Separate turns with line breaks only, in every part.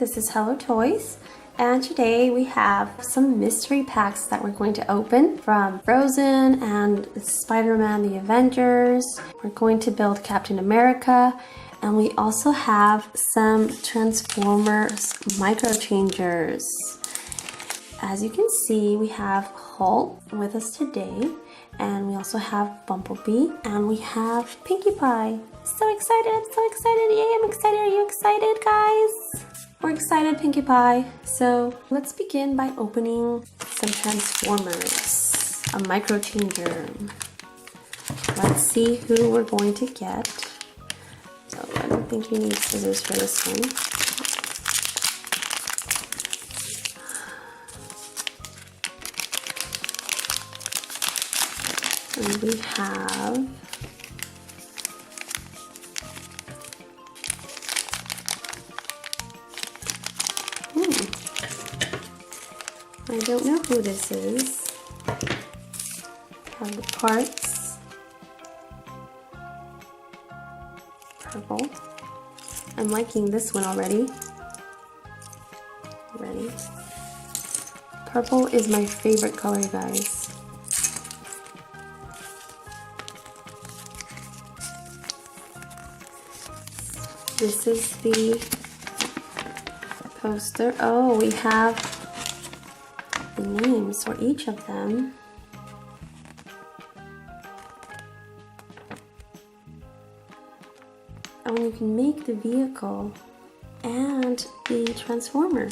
this is Hello Toys, and today we have some mystery packs that we're going to open from Frozen and Spider-Man, the Avengers. We're going to build Captain America, and we also have some Transformers micro changers. As you can see, we have Hulk with us today, and we also have Bumblebee, and we have Pinkie Pie. So excited, so excited. Yay, I'm excited. Are you excited, guys? We're excited, Pinkie Pie. So let's begin by opening some Transformers, a micro changer. Let's see who we're going to get. So I don't think you need scissors for this one. And we have I don't know who this is. Have the parts. Purple. I'm liking this one already. Ready? Purple is my favorite color, guys. This is the poster. Oh, we have the names for each of them. Oh, and you can make the vehicle and the Transformer.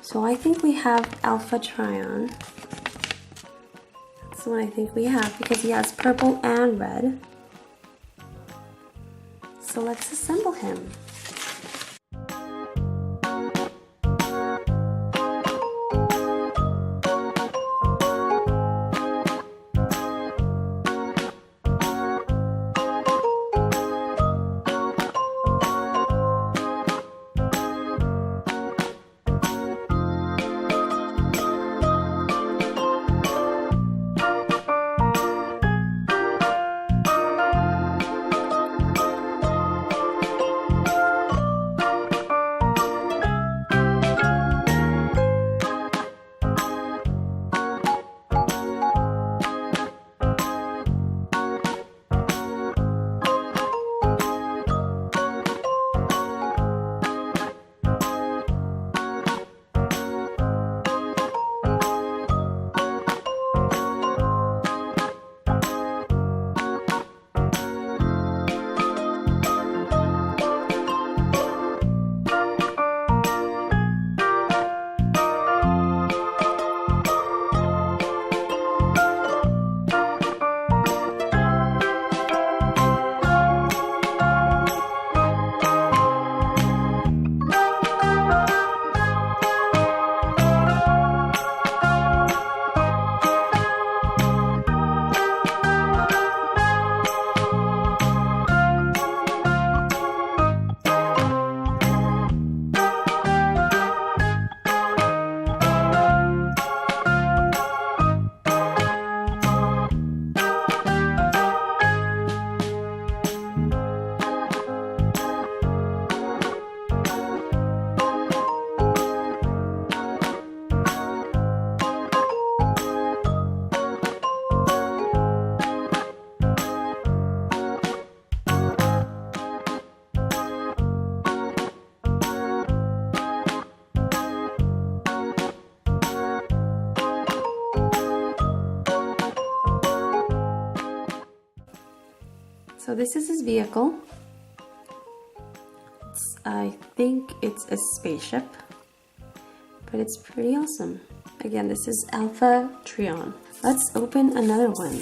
So I think we have Alpha Trion. That's the one I think we have because he has purple and red. So let's assemble him. So this is his vehicle. I think it's a spaceship, but it's pretty awesome. Again, this is Alpha Trion. Let's open another one.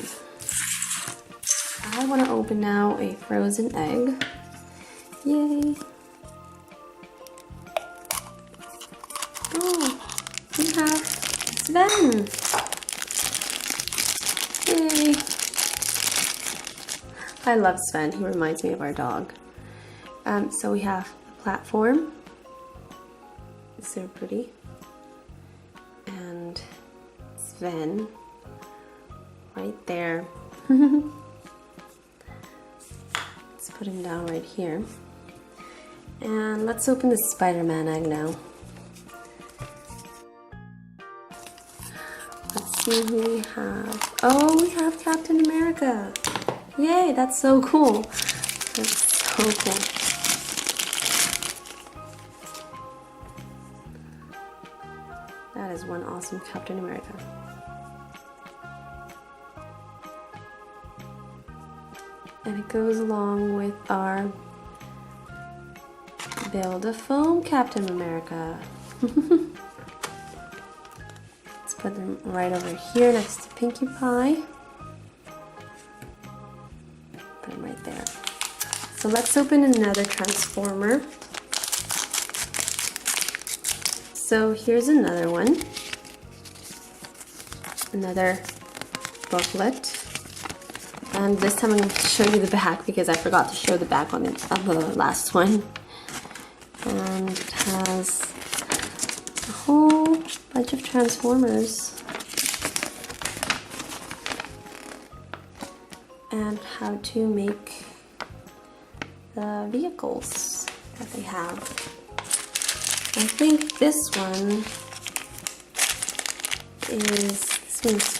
I want to open now a frozen egg. Yay! Oh, we have Sven! Yay! I love Sven, he reminds me of our dog. So we have the platform. It's so pretty. And Sven right there. Let's put him down right here. And let's open the Spider-Man egg now. see who we have. Oh, we have Captain America. Yay, that's so cool. That's so cool. That is one awesome Captain America. And it goes along with our Build-A-Foam Captain America. Let's put them right over here next to Pinkie Pie. Put them right there. So let's open another transformer. So here's another one. Another booklet. And this time I'm going to show you the back because I forgot to show the back on the last one. And it has a whole bunch of transformers. And how to make the vehicles that they have. I think this one's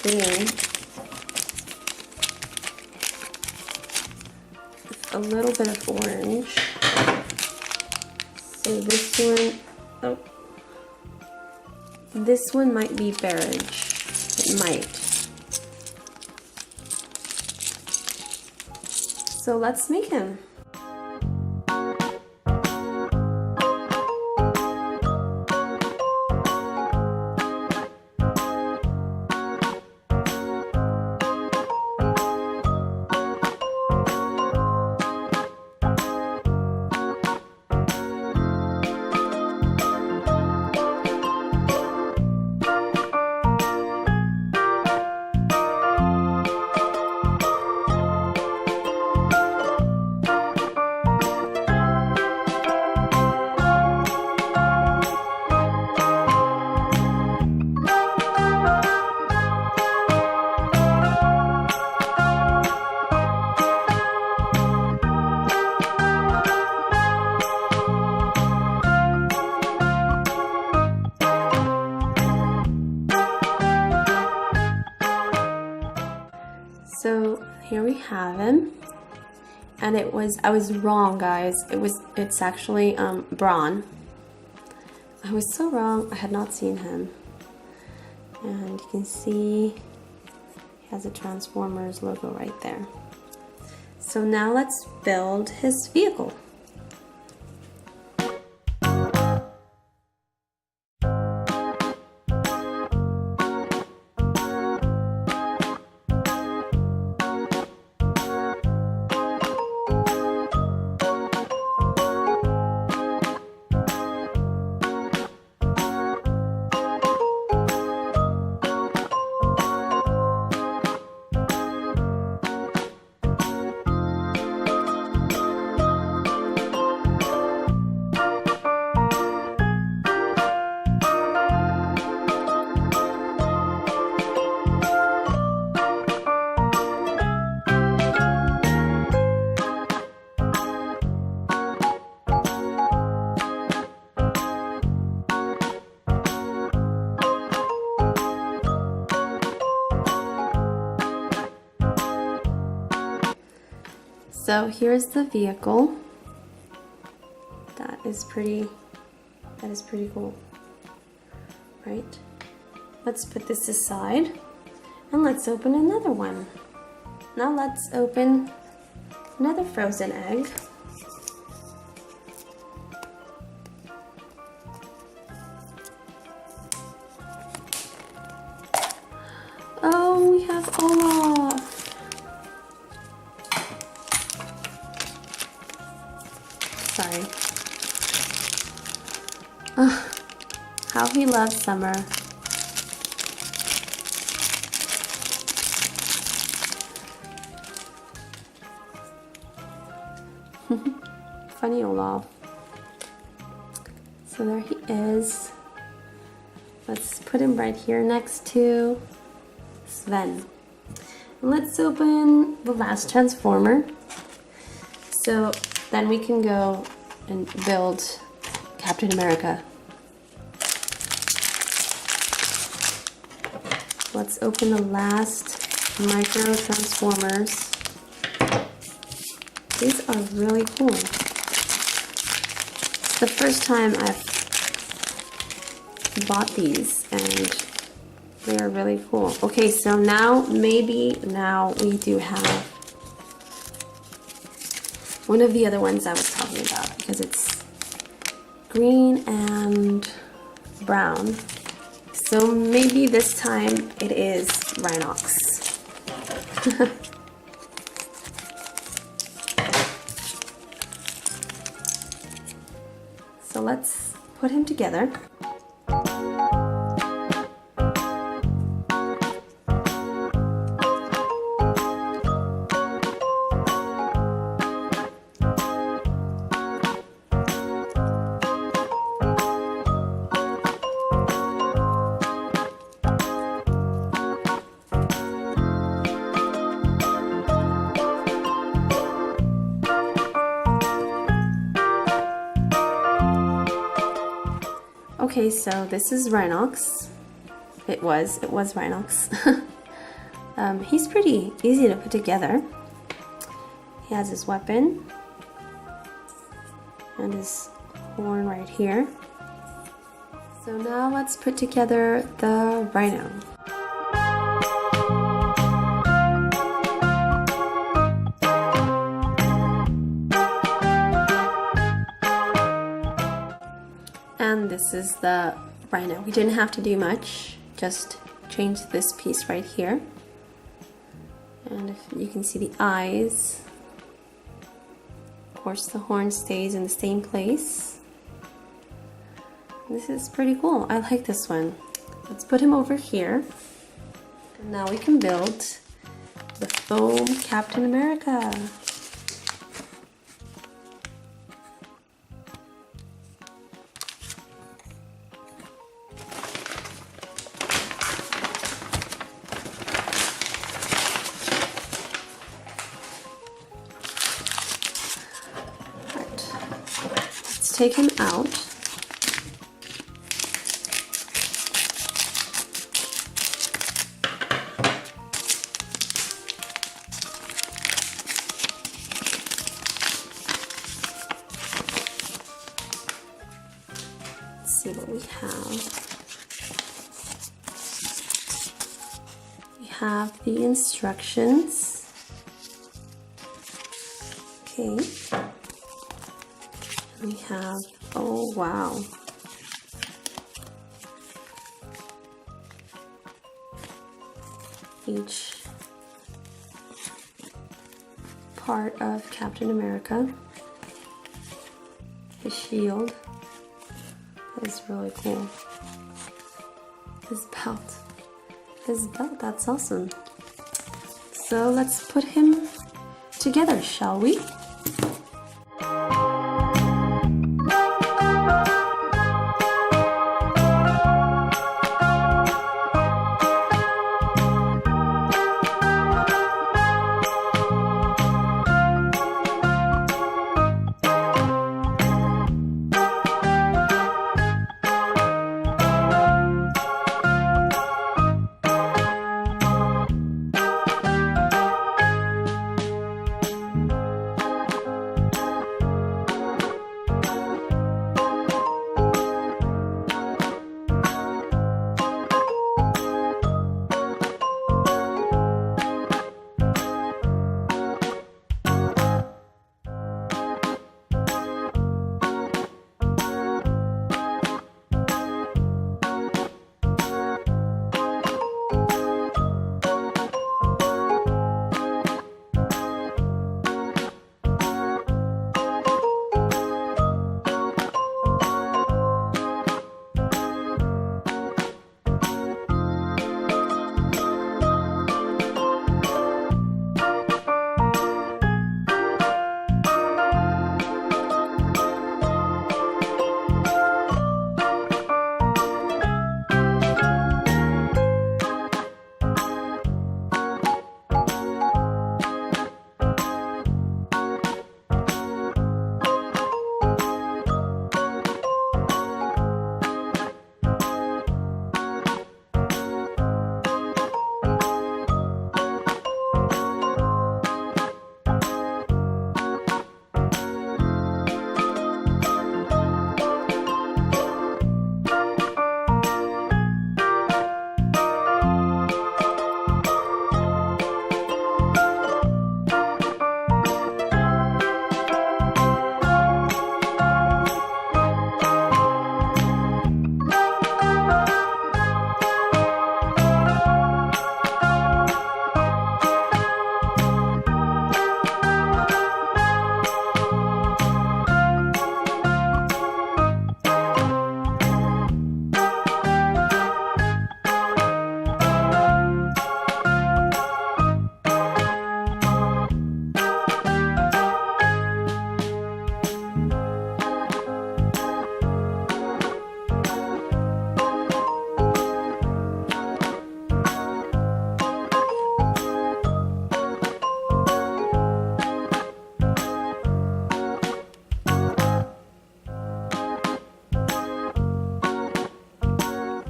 green. A little bit of orange. So this one might be beige. It might. So let's make him. So here we have him, and I was wrong, guys. It's actually Brawn. I was so wrong. I had not seen him, and you can see he has a Transformers logo right there. So now let's build his vehicle. So here's the vehicle. That is pretty cool, right? Let's put this aside and let's open another one. Now let's open another frozen egg. Oh, we have Olaf. Sorry. Oh, how he loves summer. Funny Olaf. So there he is. Let's put him right here next to Sven. And let's open the last transformer. So then we can go and build Captain America. let's open the last micro transformers. These are really cool. It's the first time I've bought these and they are really cool. Okay, so now maybe now we do have one of the other ones I was talking about because it's green and brown. So maybe this time it is Rhinox. So let's put him together. Okay, so this is Rhinox. It was Rhinox. He's pretty easy to put together. He has his weapon and his horn right here. So now let's put together the Rhino. And this is the Rhino. We didn't have to do much, just change this piece right here. And if you can see the eyes. Of course, the horn stays in the same place. This is pretty cool. I like this one. Let's put him over here. And now we can build the foam Captain America. Take him out. Let's see what we have. We have the instructions. Okay. We have, oh wow, each part of Captain America, his shield, that is really cool, his belt, that's awesome. So let's put him together, shall we?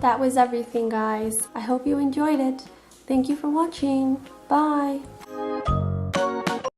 That was everything, guys. I hope you enjoyed it. Thank you for watching. Bye.